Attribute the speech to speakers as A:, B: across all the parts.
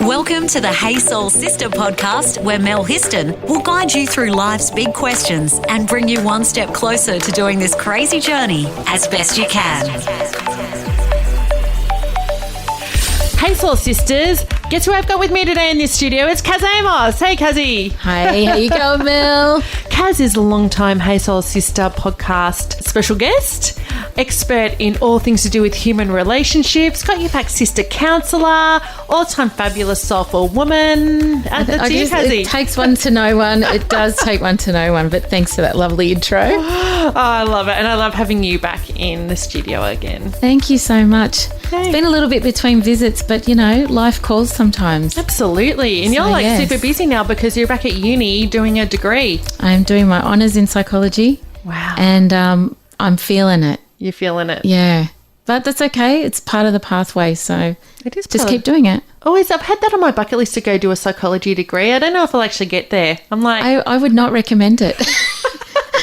A: Welcome to the Hey Soul Sister podcast, where Mel Histon will guide you through life's big questions and bring you one step closer to doing this crazy journey as best you can.
B: Hey Soul Sisters, guess who I've got with me today in this studio? It's Kaz Amos. Hey Kazzy.
C: Hey, how you going, Mel?
B: Kaz is a long-time Hey Soul Sister podcast special guest, expert in all things to do with human relationships, got your back sister counsellor, all-time fabulous soulful woman. That's you, Kazzy.
C: It takes one to know one. It does take one to know one, but thanks for that lovely intro.
B: Oh, I love it, and I love having you back in the studio again.
C: Thank you so much.
B: Hey.
C: It's been a little bit between visits, but, you know, life calls sometimes.
B: Absolutely, and you're super busy now because you're back at uni doing a degree.
C: I'm doing my honours in psychology.
B: Wow.
C: And I'm feeling it.
B: You're feeling it.
C: Yeah. But that's okay. It's part of the pathway, so
B: it is.
C: Just keep doing it.
B: Always, I've had that on my bucket list to go do a psychology degree. I don't know if I'll actually get there. I'm like...
C: I would not recommend it.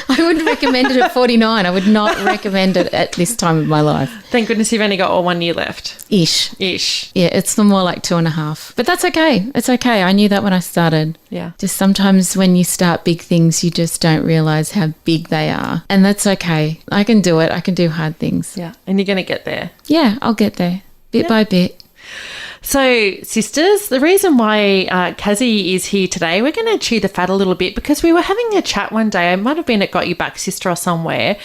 C: I wouldn't recommend it at 49. I would not recommend it at this time of my life.
B: Thank goodness you've only got 1 year left.
C: Ish.
B: Yeah,
C: it's more like 2.5. But that's okay. It's okay. I knew that when I started.
B: Yeah.
C: Just sometimes when you start big things, you just don't realise how big they are. And that's okay. I can do it. I can do hard things.
B: Yeah. And you're going to get there.
C: Yeah, I'll get there. Bit by bit.
B: So, sisters, the reason why Kazzy is here today, we're going to chew the fat a little bit because we were having a chat one day. It might have been at Got You Back Sister or somewhere.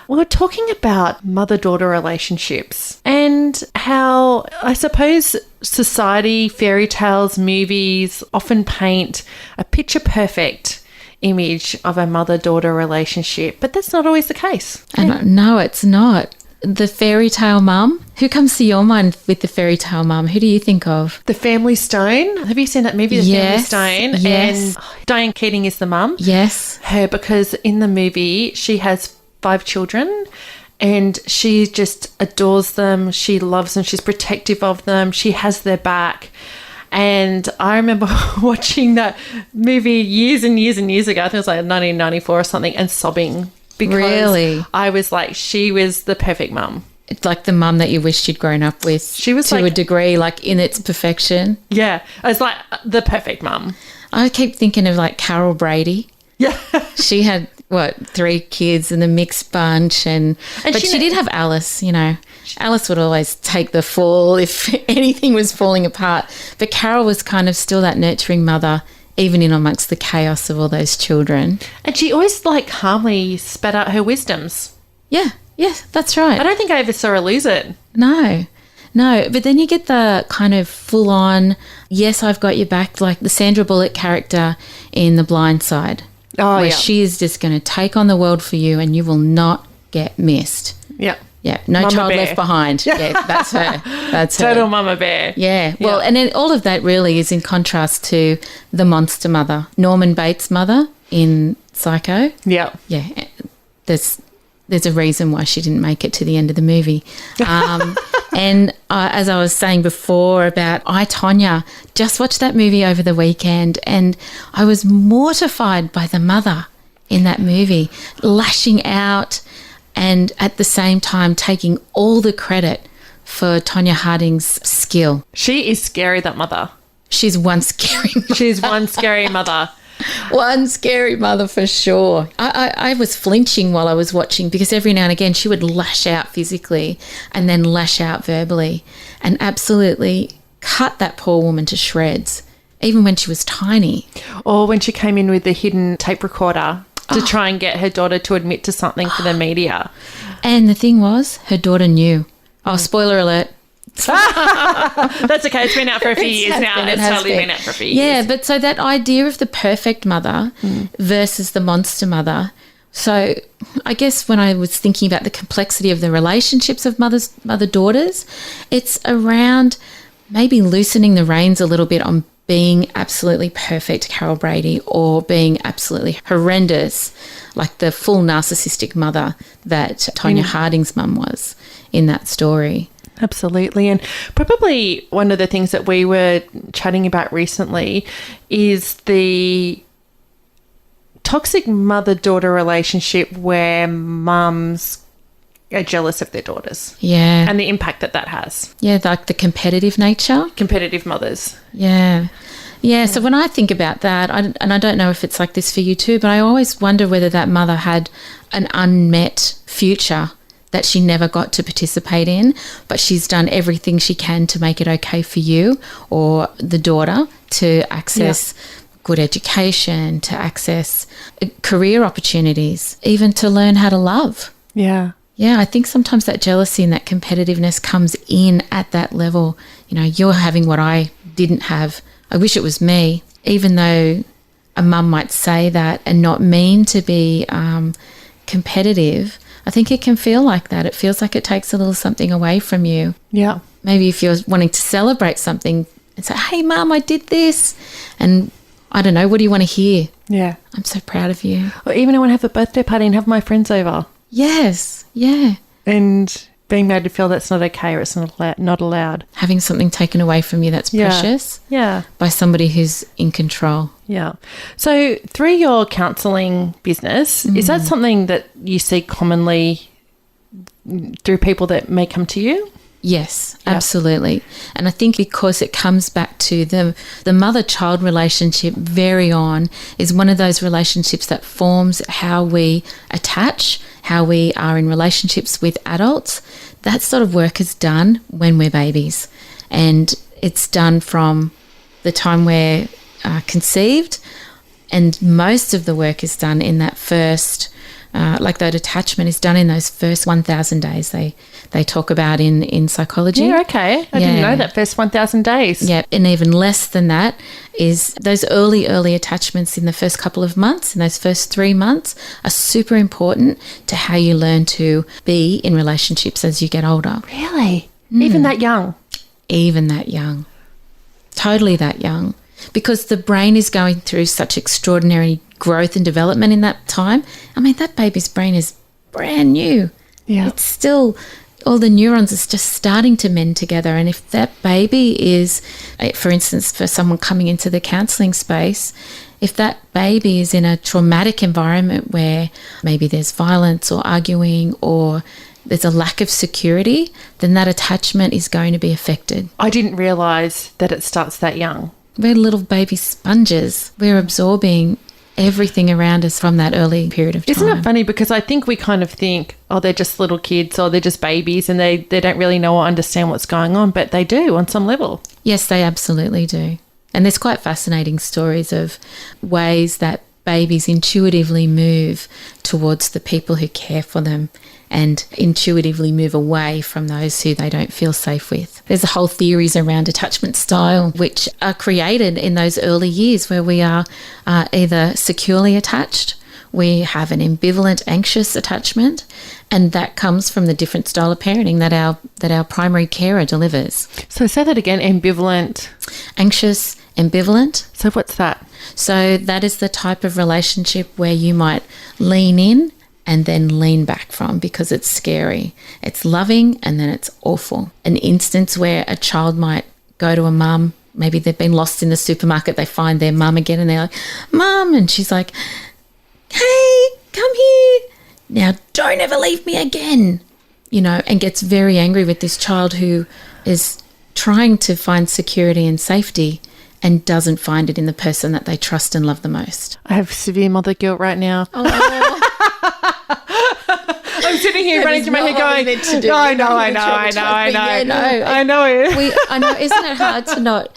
B: We were talking about mother-daughter relationships and how, I suppose, society, fairy tales, movies often paint a picture-perfect image of a mother-daughter relationship, but that's not always the case.
C: No, it's not. The fairy tale mum. Who comes to your mind with the fairy tale mum? Who do you think of?
B: The Family Stone. Have you seen that movie, The Family Stone?
C: Yes.
B: And Diane Keating is the mum.
C: Yes.
B: Her, because in the movie she has 5 children and she just adores them. She loves them. She's protective of them. She has their back. And I remember watching that movie years and years and years ago. I think it was like 1994 or something, and sobbing. Because
C: really?
B: I was like, she was the perfect mum.
C: It's like the mum that you wished you'd grown up with.
B: She was
C: to a degree, like in its perfection.
B: Yeah. I was like the perfect mum.
C: I keep thinking of like Carol Brady.
B: Yeah.
C: She had, 3 kids and a mixed bunch. But she did have Alice, you know. Alice would always take the fall if anything was falling apart. But Carol was kind of still that nurturing mother, even in amongst the chaos of all those children.
B: And she always calmly spat out her wisdoms.
C: Yeah, that's right.
B: I don't think I ever saw her lose it.
C: No, but then you get the kind of full on, yes, I've got your back, like the Sandra Bullock character in The Blind Side.
B: Oh,
C: where
B: yeah.
C: she is just going to take on the world for you and you will not get missed.
B: Yeah.
C: Yeah, no
B: Mama
C: child
B: bear.
C: left behind. Yeah, that's her. That's her.
B: Total mama bear.
C: Yeah. Well, and then all of that really is in contrast to the monster mother, Norman Bates' mother in Psycho.
B: Yeah.
C: Yeah. There's a reason why she didn't make it to the end of the movie. And as I was saying before about I, Tonya, just watched that movie over the weekend and I was mortified by the mother in that movie, lashing out and at the same time taking all the credit for Tonya Harding's skill.
B: She is scary, that mother.
C: She's one scary mother.
B: She's one scary mother.
C: One scary mother for sure. I was flinching while I was watching because every now and again she would lash out physically and then lash out verbally and absolutely cut that poor woman to shreds, even when she was tiny.
B: Or when she came in with the hidden tape recorder to try and get her daughter to admit to something for the media.
C: And the thing was, her daughter knew. Oh, spoiler alert.
B: That's okay. It's been out for a few years now. It's totally been out for a few years.
C: Yeah, but so that idea of the perfect mother versus the monster mother. So I guess when I was thinking about the complexity of the relationships of mother-daughters, it's around maybe loosening the reins a little bit on being absolutely perfect Carol Brady or being absolutely horrendous, like the full narcissistic mother that Tonya Harding's mum was in that story.
B: Absolutely. And probably one of the things that we were chatting about recently is the toxic mother-daughter relationship where mums are jealous of their daughters.
C: Yeah.
B: And the impact that has.
C: Yeah, like the competitive nature.
B: Competitive mothers.
C: Yeah. Yeah, so when I think about that, and I don't know if it's like this for you too, but I always wonder whether that mother had an unmet future that she never got to participate in, but she's done everything she can to make it okay for you or the daughter to access good education, to access career opportunities, even to learn how to love.
B: Yeah.
C: Yeah, I think sometimes that jealousy and that competitiveness comes in at that level. You know, you're having what I didn't have. I wish it was me, even though a mum might say that and not mean to be competitive. I think it can feel like that. It feels like it takes a little something away from you.
B: Yeah.
C: Maybe if you're wanting to celebrate something and say, hey, Mum, I did this. And I don't know, what do you want to hear?
B: Yeah.
C: I'm so proud of you.
B: Or even I want to have a birthday party and have my friends over.
C: Yes. Yeah.
B: And being made to feel that's not okay or it's not allowed.
C: Having something taken away from you that's precious.
B: Yeah.
C: By somebody who's in control.
B: Yeah. So through your counselling business, is that something that you see commonly through people that may come to you?
C: Yes, absolutely. And I think because it comes back to the mother-child relationship very on is one of those relationships that forms how we attach, how we are in relationships with adults. That sort of work is done when we're babies. And it's done from the time we're conceived, and most of the work is done in that first like that attachment is done in those first 1,000 days they talk about in psychology.
B: Yeah, okay. I didn't know that, first 1,000 days.
C: Yeah, and even less than that is those early attachments in the first couple of months, in those first 3 months, are super important to how you learn to be in relationships as you get older.
B: Really? Even that young?
C: Even that young. Totally that young. Because the brain is going through such extraordinary growth and development in that time. I mean, that baby's brain is brand new.
B: Yeah.
C: It's still, all the neurons is just starting to mend together. And if that baby is, for instance, for someone coming into the counselling space, if that baby is in a traumatic environment where maybe there's violence or arguing or there's a lack of security, then that attachment is going to be affected.
B: I didn't realise that it starts that young.
C: We're little baby sponges. We're absorbing everything around us from that early period of time.
B: Isn't it funny? Because I think we kind of think, oh, they're just little kids or they're just babies and they don't really know or understand what's going on, but they do on some level.
C: Yes, they absolutely do. And there's quite fascinating stories of ways that babies intuitively move towards the people who care for them and intuitively move away from those who they don't feel safe with. There's a whole theories around attachment style which are created in those early years where we are either securely attached, we have an ambivalent, anxious attachment, and that comes from the different style of parenting that our primary carer delivers.
B: So say that again, ambivalent.
C: Anxious, ambivalent.
B: So what's that?
C: So that is the type of relationship where you might lean in and then lean back from because it's scary. It's loving and then it's awful. An instance where a child might go to a mum, maybe they've been lost in the supermarket, they find their mum again and they're like, Mum, and she's like, hey, come here. Now don't ever leave me again, you know, and gets very angry with this child who is trying to find security and safety and doesn't find it in the person that they trust and love the most.
B: I have severe mother guilt right now.
C: Oh.
B: I'm sitting here running through my head going, I know.
C: I know, isn't it hard to not?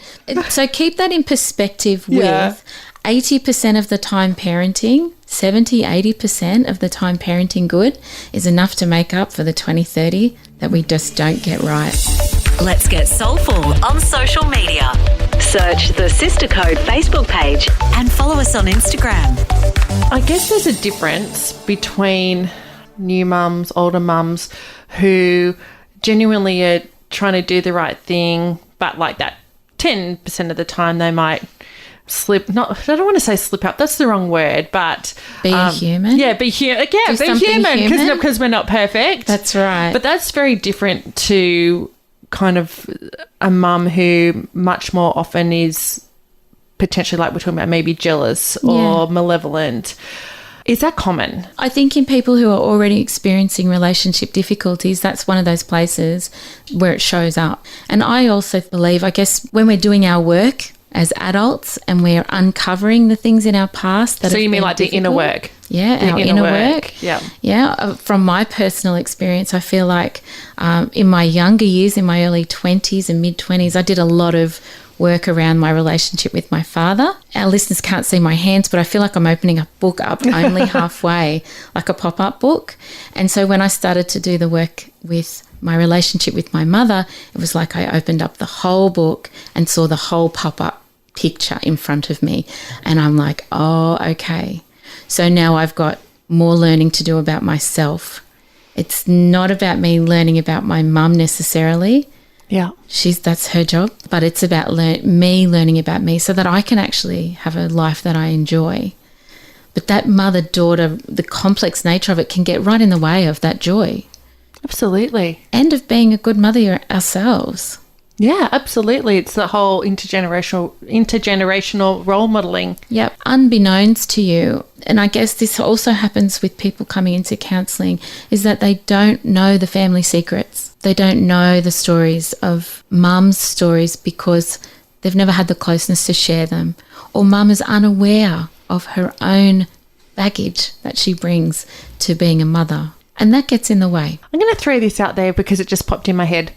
C: So keep that in perspective with 80% of the time parenting, 70-80% of the time parenting good is enough to make up for the 20-30 that we just don't get right.
A: Let's get soulful on social media. Search the Sister Code Facebook page and follow us on Instagram.
B: I guess there's a difference between new mums, older mums who genuinely are trying to do the right thing, but like that 10% of the time they might slip, I don't want to say slip up, that's the wrong word, but
C: be human.
B: Yeah, be human. Yeah, be human because we're not perfect.
C: That's right.
B: But that's very different to kind of a mum who much more often is potentially, like we're talking about, maybe jealous or malevolent. Is that common?
C: I think in people who are already experiencing relationship difficulties, that's one of those places where it shows up. And I also believe, I guess, when we're doing our work as adults and we're uncovering the things in our past that
B: So
C: have
B: you mean
C: been
B: like the inner
C: difficult.
B: work?
C: Yeah,
B: The
C: our inner work.
B: Yeah.
C: Yeah. From my personal experience, I feel like in my younger years, in my early 20s and mid-20s, I did a lot of work around my relationship with my father. Our listeners can't see my hands, but I feel like I'm opening a book up only halfway, like a pop-up book. And so when I started to do the work with my relationship with my mother, it was like I opened up the whole book and saw the whole pop-up picture in front of me. And I'm like, oh, okay. So now I've got more learning to do about myself. It's not about me learning about my mum necessarily.
B: Yeah.
C: That's her job, but it's about me learning about me so that I can actually have a life that I enjoy. But that mother-daughter, the complex nature of it can get right in the way of that joy.
B: Absolutely.
C: And of being a good mother ourselves.
B: Yeah, absolutely. It's the whole intergenerational role modelling.
C: Yep. Unbeknownst to you, and I guess this also happens with people coming into counselling, is that they don't know the family secrets. They don't know the stories of mum's stories because they've never had the closeness to share them. Or mum is unaware of her own baggage that she brings to being a mother. And that gets in the way.
B: I'm going to throw this out there because it just popped in my head.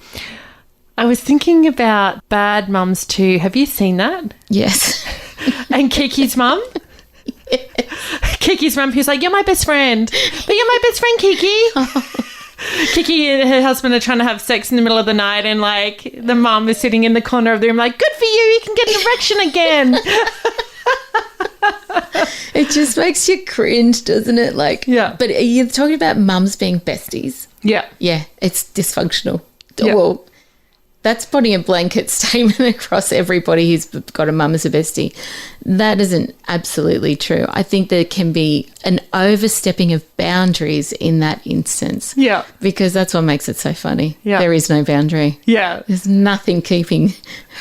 B: I was thinking about Bad Mums too. Have you seen that?
C: Yes.
B: And Kiki's mum?
C: Yes.
B: Kiki's mum who's like, you're my best friend. But you're my best friend, Kiki. Kiki and her husband are trying to have sex in the middle of the night and like the mum is sitting in the corner of the room like, good for you can get an erection again.
C: It just makes you cringe, doesn't it? Like,
B: yeah.
C: But you're talking about mums being besties.
B: Yeah.
C: Yeah, it's dysfunctional.
B: Yeah.
C: Well, that's putting a blanket statement across everybody who's got a mum as a bestie. That isn't absolutely true. I think there can be an overstepping of boundaries in that instance.
B: Yeah.
C: Because that's what makes it so funny.
B: Yeah.
C: There is no boundary.
B: Yeah.
C: There's nothing keeping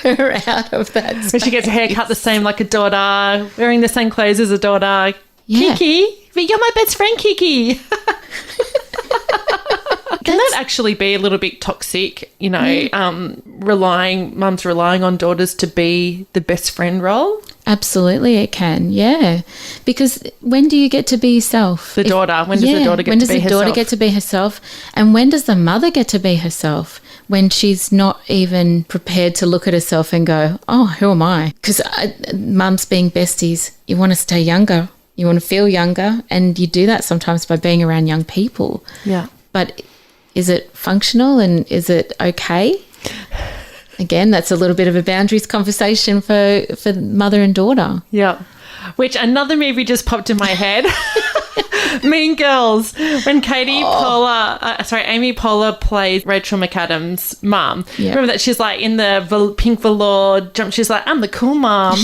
C: her out of that space.
B: But she gets her hair cut the same like a daughter, wearing the same clothes as a daughter.
C: Yeah.
B: Kiki, but you're my best friend, Kiki. Can that actually be a little bit toxic, you know, mums relying on daughters to be the best friend role?
C: Absolutely it can, yeah. Because when do you get to be yourself?
B: When does the daughter get to be herself?
C: When does the daughter get to be herself? And when does the mother get to be herself? When she's not even prepared to look at herself and go, oh, who am I? Because mums being besties, you want to stay younger. You want to feel younger, and you do that sometimes by being around young people.
B: Yeah.
C: But is it functional and is it okay? Again, that's a little bit of a boundaries conversation for mother and daughter.
B: Yeah. Which another movie just popped in my head. Mean Girls. When Amy Poehler plays Rachel McAdams' mum.
C: Yeah.
B: Remember that she's like in the pink velour jump. She's like, I'm the cool mum.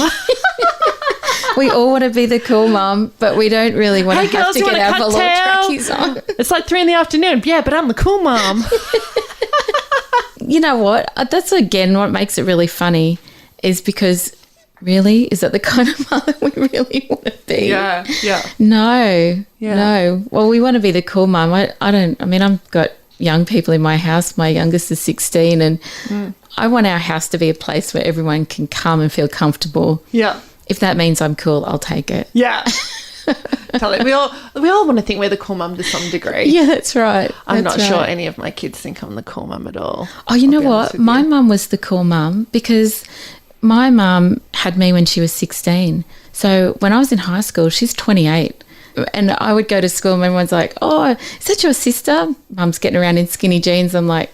C: We all want to be the cool mum, but we don't really want to have to get our velour trackies on.
B: It's like 3 p.m. Yeah, but I'm the cool mum.
C: You know what? That's, again, what makes it really funny is because, really, is that the kind of mother we really want to be?
B: Yeah, yeah.
C: No. Well, we want to be the cool mum. I've got young people in my house. My youngest is 16, and I want our house to be a place where everyone can come and feel comfortable.
B: Yeah.
C: If that means I'm cool, I'll take it.
B: Yeah. Totally. We all want to think we're the cool mum to some degree.
C: Yeah, that's right.
B: I'm not sure any of my kids think I'm the cool mum at all.
C: Oh, you know what? My mum was the cool mum because my mum had me when she was 16. So when I was in high school, she's 28. And I would go to school and everyone's like, oh, is that your sister? Mum's getting around in skinny jeans. I'm like,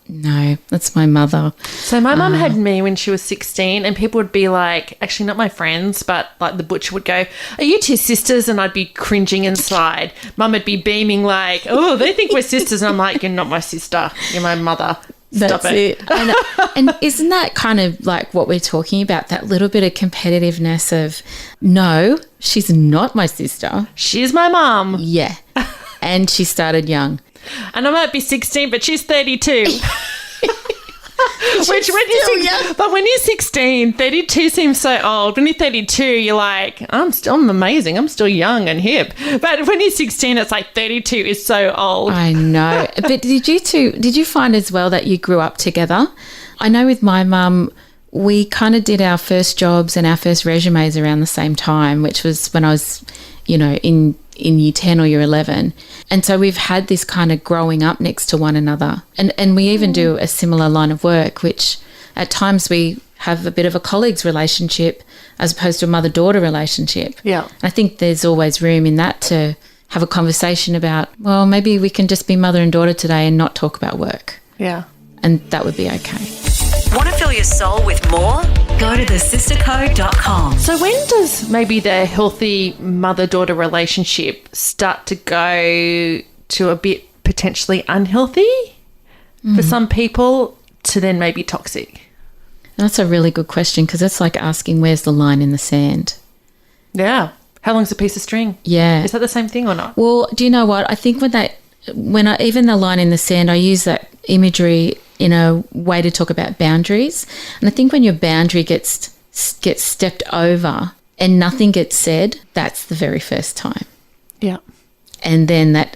C: no, that's my mother.
B: So my mum had me when she was 16 and people would be like, actually not my friends, but like the butcher would go, are you two sisters? And I'd be cringing inside. Mum would be beaming like, oh, they think we're sisters. And I'm like, you're not my sister. You're my mother. Stop
C: That's it. And isn't that kind of like what we're talking about, that little bit of competitiveness of, no, she's not my sister.
B: She's my mum.
C: Yeah. And she started young.
B: And I might be 16, but she's 32. Which but when you're 16, 32 seems so old. When you're 32, you're like, I'm amazing. I'm still young and hip. But when you're 16, it's like 32 is so old.
C: I know. But did you find as well that you grew up together? I know with my mum, we kind of did our first jobs and our first resumes around the same time, which was when I was, in year 10 or year 11. And so we've had this kind of growing up next to one another. And we even do a similar line of work, which at times we have a bit of a colleagues relationship as opposed to a mother-daughter relationship.
B: Yeah.
C: I think there's always room in that to have a conversation about, well, maybe we can just be mother and daughter today and not talk about work.
B: Yeah.
C: And that would be okay.
A: Want to fill your soul with more? Go to thesistercode.com.
B: So when does maybe the healthy mother-daughter relationship start to go to a bit potentially unhealthy for some people to then maybe toxic?
C: That's a really good question, because it's like asking where's the line in the sand.
B: Yeah. How long's a piece of string?
C: Yeah.
B: Is that the same thing or not?
C: Well, do you know what? I think even the line in the sand, I use that imagery in a way to talk about boundaries. And I think when your boundary gets stepped over and nothing gets said, that's the very first time.
B: Yeah.
C: And then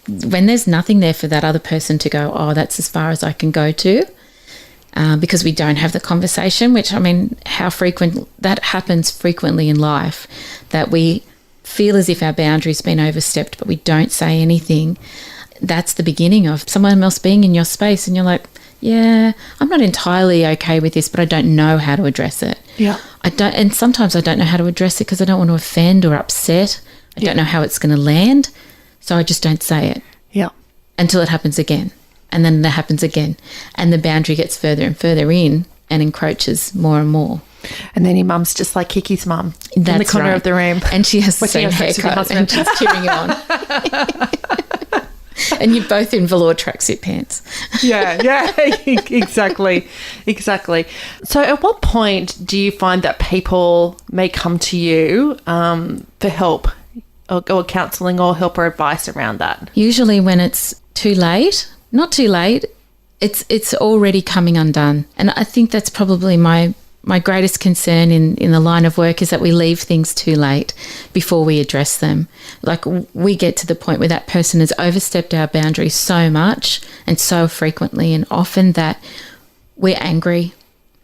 C: when there's nothing there for that other person to go, oh, that's as far as I can go to, because we don't have the conversation, which, I mean, that happens frequently in life, that we feel as if our boundary's been overstepped, but we don't say anything. That's the beginning of someone else being in your space, and you're like, yeah, I'm not entirely okay with this, but I don't know how to address it.
B: Yeah.
C: And sometimes I don't know how to address it because I don't want to offend or upset. I don't know how it's going to land, so I just don't say it.
B: Yeah. Until
C: it happens again, and then it happens again, and the boundary gets further and further in and encroaches more and more.
B: And then your mum's just like Kiki's mum
C: in
B: the corner of the room.
C: And she has the same haircut and she's cheering you on. And you're both in velour tracksuit pants.
B: Yeah, exactly. So at what point do you find that people may come to you for help or counselling or help or advice around that?
C: Usually when it's too late, not too late, it's already coming undone. And I think that's probably my greatest concern in the line of work, is that we leave things too late before we address them. Like, we get to the point where that person has overstepped our boundaries so much and so frequently and often that we're angry.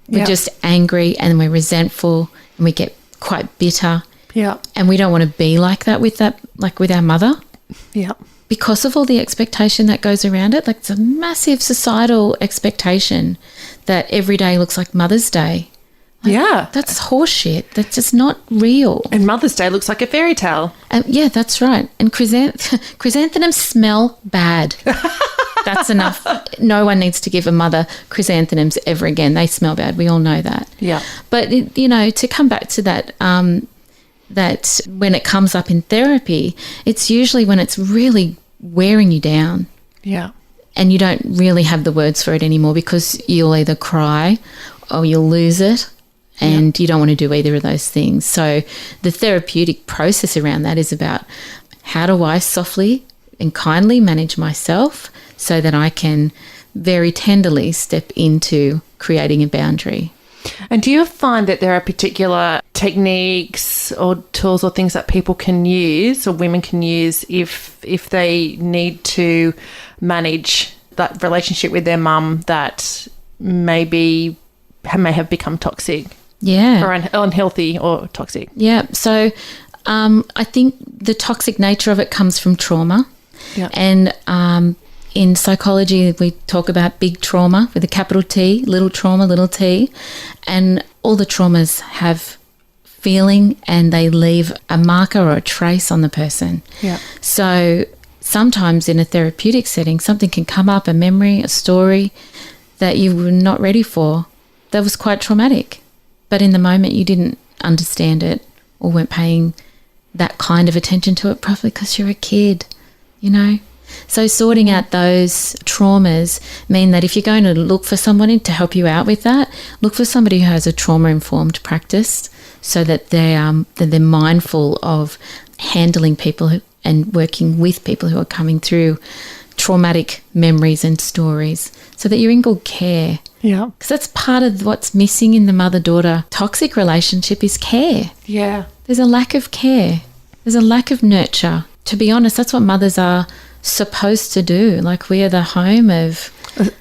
C: We're just angry and we're resentful and we get quite bitter.
B: Yeah.
C: And we don't want to be like that with our mother.
B: Yeah.
C: Because of all the expectation that goes around it. Like, it's a massive societal expectation that every day looks like Mother's Day.
B: Yeah.
C: That's horseshit. That's just not real.
B: And Mother's Day looks like a fairy tale.
C: Yeah, that's right. And chrysanthemums smell bad. That's enough. No one needs to give a mother chrysanthemums ever again. They smell bad. We all know that.
B: Yeah.
C: But, to come back to that, that when it comes up in therapy, it's usually when it's really wearing you down.
B: Yeah.
C: And you don't really have the words for it anymore, because you'll either cry or you'll lose it. And you don't want to do either of those things. So the therapeutic process around that is about, how do I softly and kindly manage myself so that I can very tenderly step into creating a boundary.
B: And do you find that there are particular techniques or tools or things that people can use or women can use if they need to manage that relationship with their mum that may have become toxic?
C: Yeah.
B: Or unhealthy or toxic.
C: Yeah. So I think the toxic nature of it comes from trauma.
B: Yeah.
C: And in psychology, we talk about big trauma with a capital T, little trauma, little t. And all the traumas have feeling and they leave a marker or a trace on the person.
B: Yeah.
C: So sometimes in a therapeutic setting, something can come up, a memory, a story that you were not ready for, that was quite traumatic. But in the moment you didn't understand it or weren't paying that kind of attention to it properly because you're a kid, So sorting out those traumas mean that if you're going to look for somebody to help you out with that, look for somebody who has a trauma-informed practice so that they're mindful of handling people and working with people who are coming through traumatic memories and stories so that you're in good care.
B: Yeah.
C: Because that's part of what's missing in the mother-daughter toxic relationship is care.
B: Yeah.
C: There's a lack of care. There's a lack of nurture. To be honest, that's what mothers are supposed to do. Like, we are the home of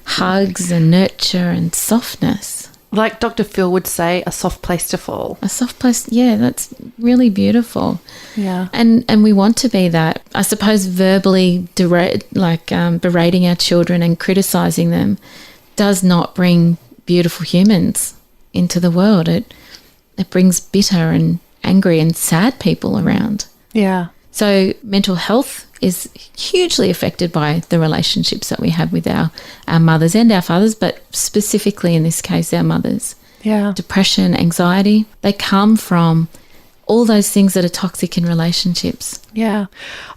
C: hugs and nurture and softness.
B: Like Dr. Phil would say, a soft place to fall.
C: A soft place, yeah, that's really beautiful.
B: Yeah.
C: And we want to be that. I suppose verbally berating our children and criticising them does not bring beautiful humans into the world. It brings bitter and angry and sad people around.
B: Yeah.
C: So mental health is hugely affected by the relationships that we have with our mothers and our fathers, but specifically in this case, our mothers.
B: Yeah.
C: Depression, anxiety, they come from all those things that are toxic in relationships.
B: Yeah.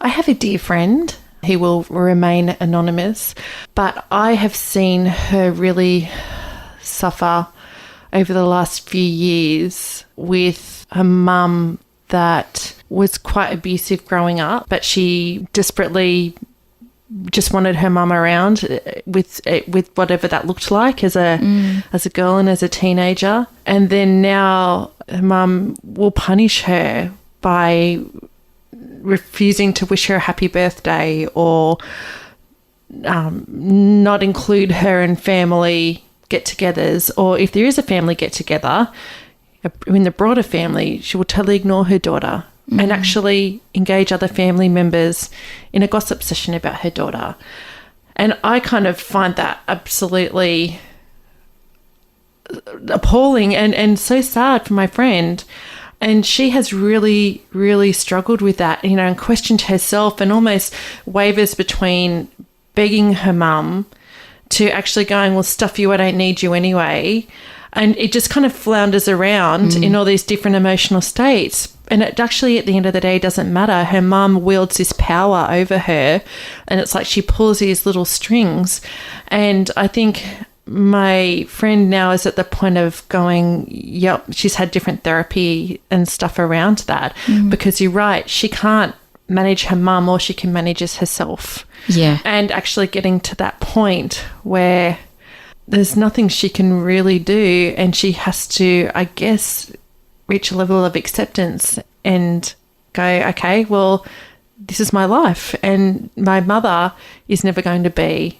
B: I have a dear friend. He will remain anonymous, but I have seen her really suffer over the last few years with a mum that was quite abusive growing up, but she desperately just wanted her mum around with whatever that looked like as a girl and as a teenager. And then now her mum will punish her by refusing to wish her a happy birthday or not include her in family get-togethers, or if there is a family get-together in the broader family, she will totally ignore her daughter and actually engage other family members in a gossip session about her daughter. And I kind of find that absolutely appalling and so sad for my friend. And she has really, really struggled with that, you know, and questioned herself and almost wavers between begging her mum to actually going, well, stuff you, I don't need you anyway. And it just kind of flounders around in all these different emotional states. And it actually, at the end of the day, doesn't matter. Her mum wields this power over her, and it's like she pulls these little strings. And I think my friend now is at the point of going, yep, she's had different therapy and stuff around that, because you're right, she can't manage her mum, all she can manage is herself.
C: Yeah.
B: And actually getting to that point where there's nothing she can really do, and she has to, I guess, reach a level of acceptance and go, okay, well, this is my life, and my mother is never going to be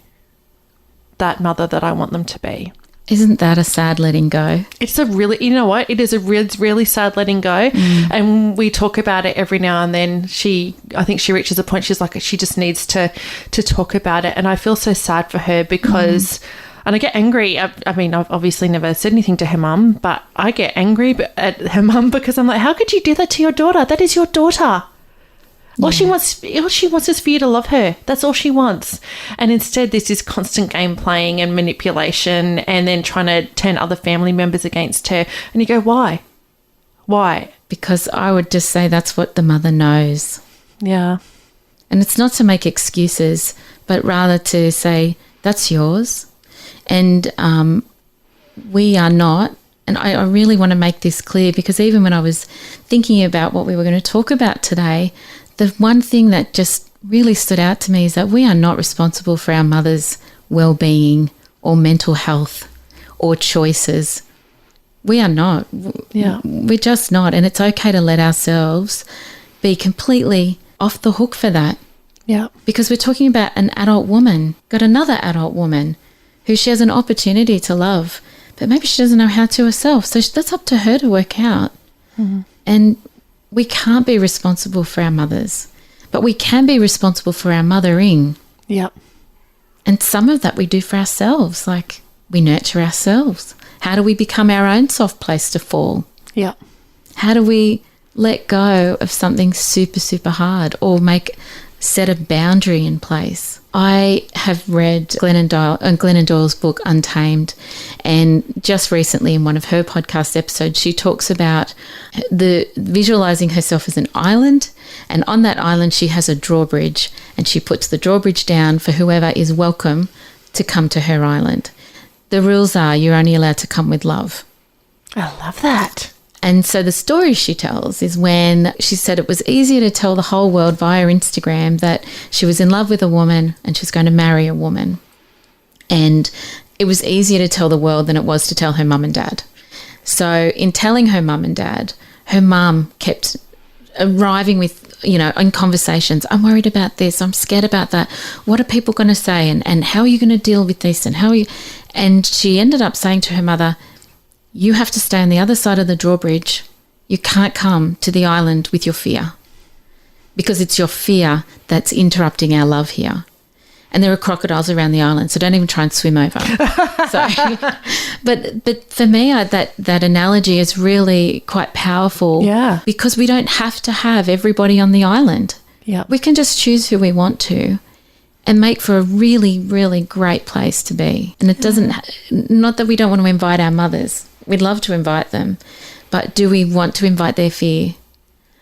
B: that mother that I want them to be.
C: Isn't that a sad letting go?
B: It's a really, you know what? It is it's really sad letting go. And we talk about it every now and then. I think she reaches a point, she's like, she just needs to talk about it. And I feel so sad for her because, and I get angry. I mean, I've obviously never said anything to her mum, but I get angry at her mum because I'm like, how could you do that to your daughter? That is your daughter. All she wants is for you to love her. That's all she wants. And instead, there's this constant game playing and manipulation, and then trying to turn other family members against her. And you go, why? Why?
C: Because I would just say that's what the mother knows.
B: Yeah.
C: And it's not to make excuses, but rather to say, that's yours. And we are not. And I really want to make this clear, because even when I was thinking about what we were going to talk about today, the one thing that just really stood out to me is that we are not responsible for our mother's well-being or mental health or choices. We are not.
B: Yeah.
C: We're just not. And it's okay to let ourselves be completely off the hook for that.
B: Yeah.
C: Because we're talking about an adult woman, got another adult woman who she has an opportunity to love, but maybe she doesn't know how to herself. So that's up to her to work out. And we can't be responsible for our mothers, but we can be responsible for our mothering.
B: Yep.
C: And some of that we do for ourselves, like we nurture ourselves. How do we become our own soft place to fall?
B: Yep.
C: How do we let go of something super, super hard, or set a boundary in place? I have read Glennon Doyle's book Untamed, and just recently in one of her podcast episodes, she talks about the visualizing herself as an island, and on that island she has a drawbridge, and she puts the drawbridge down for whoever is welcome to come to her island. The rules are you're only allowed to come with love.
B: I love that.
C: And so the story she tells is when she said it was easier to tell the whole world via Instagram that she was in love with a woman and she was going to marry a woman. And it was easier to tell the world than it was to tell her mum and dad. So in telling her mum and dad, her mum kept arriving with, in conversations, I'm worried about this, I'm scared about that. What are people going to say? And how are you going to deal with this? And how are you? And she ended up saying to her mother, you have to stay on the other side of the drawbridge. You can't come to the island with your fear, because it's your fear that's interrupting our love here. And there are crocodiles around the island, so don't even try and swim over. But for me, that analogy is really quite powerful.
B: Yeah.
C: Because we don't have to have everybody on the island.
B: Yeah.
C: We can just choose who we want to and make for a really, really great place to be. And it doesn't, not that we don't want to invite our mothers. We'd love to invite them. But do we want to invite their fear?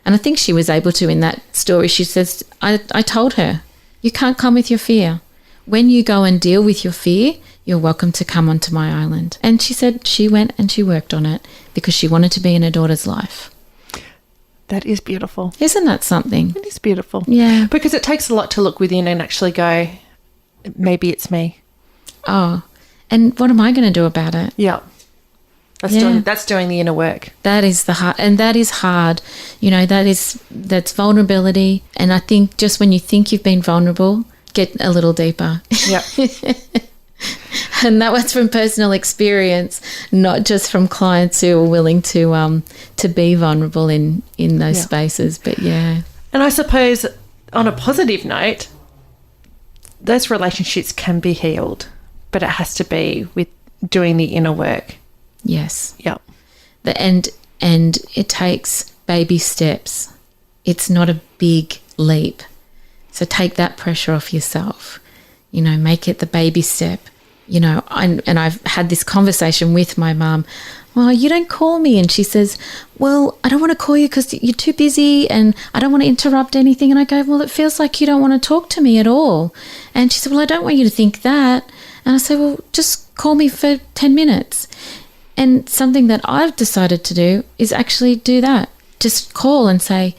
C: And I think she was able to in that story. She says, I told her, you can't come with your fear. When you go and deal with your fear, you're welcome to come onto my island. And she said she went and she worked on it because she wanted to be in her daughter's life.
B: That is beautiful.
C: Isn't that something?
B: It is beautiful.
C: Yeah.
B: Because it takes a lot to look within and actually go, maybe it's me.
C: Oh, and what am I going to do about it?
B: Yeah. That's doing the inner work.
C: That is the hard, and that is hard. That's vulnerability. And I think just when you think you've been vulnerable, get a little deeper.
B: Yeah.
C: And that was from personal experience, not just from clients who are willing to be vulnerable in those spaces. But yeah.
B: And I suppose on a positive note, those relationships can be healed, but it has to be with doing the inner work.
C: Yes.
B: Yeah.
C: And it takes baby steps. It's not a big leap. So take that pressure off yourself. Make it the baby step. And I've had this conversation with my mum. Well, you don't call me. And she says, well, I don't want to call you because you're too busy and I don't want to interrupt anything. And I go, well, it feels like you don't want to talk to me at all. And she said, well, I don't want you to think that. And I said, well, just call me for 10 minutes. And something that I've decided to do is actually do that. Just call and say,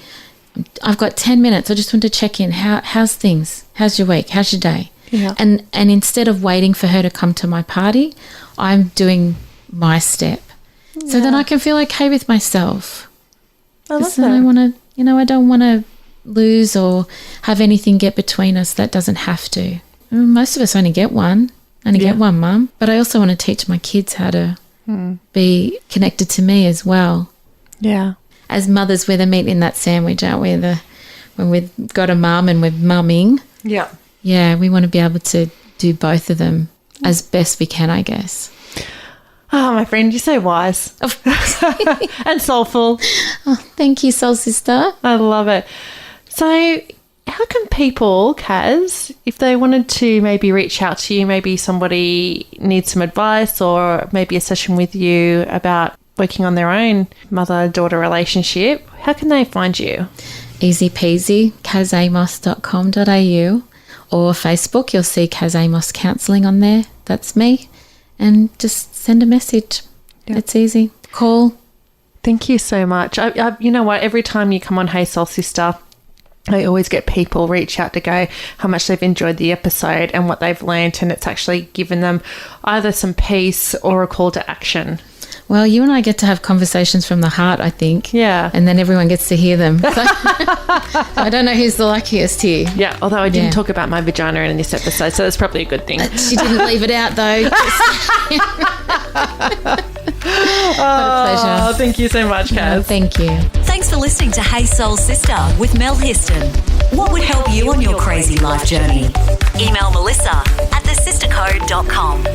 C: I've got 10 minutes. I just want to check in. How's things? How's your week? How's your day?
B: Yeah.
C: And instead of waiting for her to come to my party, I'm doing my step. Yeah. So then I can feel okay with myself.
B: I love that.
C: I don't want to lose or have anything get between us. That doesn't have to. Most of us only get one. Get one mum. But I also want to teach my kids how to be connected to me as well.
B: Yeah.
C: As mothers, we're the meat in that sandwich, aren't we? When we've got a mum and we're mumming.
B: Yeah.
C: Yeah, we want to be able to do both of them as best we can, I guess.
B: Oh, my friend, you're so wise. And soulful.
C: Oh, thank you, soul sister.
B: I love it. So how can people, Kaz, if they wanted to maybe reach out to you, maybe somebody needs some advice or maybe a session with you about working on their own mother-daughter relationship, how can they find you?
C: Easy peasy, kazamos.com.au, or Facebook, you'll see Kaz Amos Counselling on there. That's me. And just send a message. Yep. It's easy. Call.
B: Thank you so much. You know what? Every time you come on Hey Soul Sister, I always get people reach out to go how much they've enjoyed the episode and what they've learnt, and it's actually given them either some peace or a call to action.
C: Well, you and I get to have conversations from the heart, I think.
B: Yeah.
C: And then everyone gets to hear them. So, I don't know who's the luckiest here.
B: Yeah, although I didn't talk about my vagina in this episode, so that's probably a good thing.
C: She didn't leave it out, though. What a pleasure.
B: Thank you so much, Kaz.
C: Thank you.
A: Thanks for listening to Hey Soul Sister with Mel Histon. What would help you on your crazy life journey? Email Melissa at thesistercode.com.